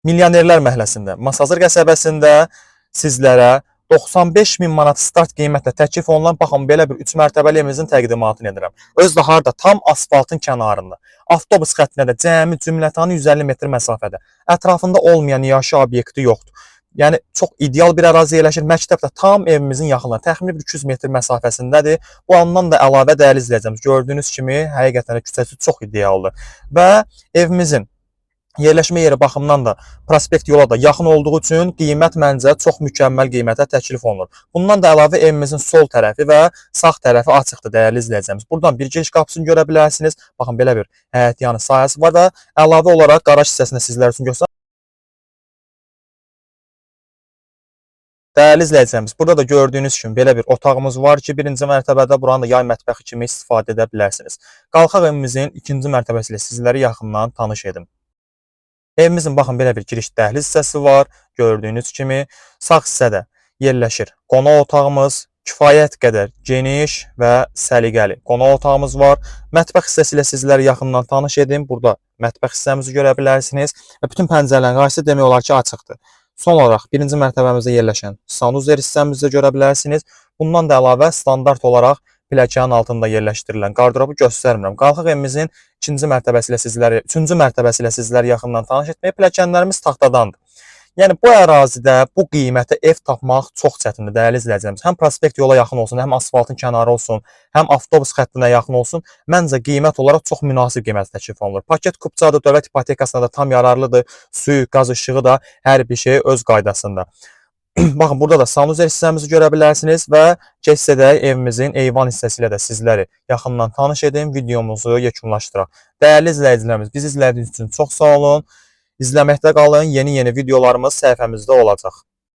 Milyonerlər məhəlləsində, Masazır qəsəbəsində sizlərə 95 min manat start qiymətlə təklif olunan, baxın, belə bir 3 mərtəbəli evimizin təqdimatını edirəm. Öz də harda? Tam asfaltın kənarında. Avtobus xəttinə də cəmi cümlətanı 150 metr məsafədə. Ətrafında olmayan yaşayış obyekti yoxdur. Yəni çox ideal bir ərazi yerləşir. Məktəb də tam evimizin yaxınlığında, təxminən 200 metr məsafəsindədir. Bu andan da əlavə dəyərli izləyəcəyimiz, gördüyünüz kimi həqiqətən də küçəsi çox idealdır. Və evimizin yerləşmə yeri baxımından da prospekt yola da yaxın olduğu üçün qiymət məncə çox mükəmməl qiymətə təklif olunur. Bundan da əlavə evimizin sol tərəfi və sağ tərəfi açıqdır, dəyərli izləyəcəyimiz. Buradan bir giriş qapısını görə bilərsiniz. Baxın, belə bir həyətyanı sahəsi var və əlavə olaraq qaraj hissəsində sizlər üçün göstərirəm. Dəyərli izləyəcəyimiz, burada da gördüyünüz kimi belə bir otağımız var ki, birinci mərtəbədə buranı da yay mətbəxi kimi istifadə edə bilərsiniz. Qalxaq evimizin ikinci mərtəbəsi ilə sizləri yaxından tanış edim. Evimizin baxın belə bir giriş dəhliz hissəsi var. Gördüyünüz kimi sağ hissədə yerləşir qonaq otağımız, kifayət qədər geniş və səliqəli qonaq otağımız var. Mətbəx hissəsi ilə sizləri yaxından tanış edim. Burada mətbəx hissəmizi görə bilərsiniz və bütün pəncərələrin qarşısı demək olar ki, açıqdır. Son olaraq birinci mərtəbəmizdə yerləşən sanuzer hissəmizi də görə bilərsiniz. Bundan da əlavə standart olaraq pilləkənin altında yerləşdirilən qardırobu göstərmirəm. Qalxaq evimizin üçüncü mərtəbəsi ilə sizləri yaxından tanış etməyə, pilləkənlərimiz taxtadandır. Yəni bu ərazidə bu qiymətə ev tapmaq çox çətindir, dəyərli izləyəcəyimiz. Həm prospekt yola yaxın olsun, həm asfaltın kənarı olsun, həm avtobus xəttinə yaxın olsun. Məncə qiymət olaraq çox münasib qiymət təklif olunur. Paket kupçadır, dövlət ipotekasına da tam yararlıdır. Suyu, qaz, işığı da hər bir şey öz qaydasında. Baxın, burada da sanuzer hissəmizi görə bilərsiniz və keçsədək evimizin eyvan hissəsi ilə də sizləri yaxından tanış edin, videomuzu yekunlaşdıraq. Dəyərli izləyicilərimiz, bizi izlədiyiniz üçün çox sağ olun. İzləməkdə qalın, yeni videolarımız səhifəmizdə olacaq.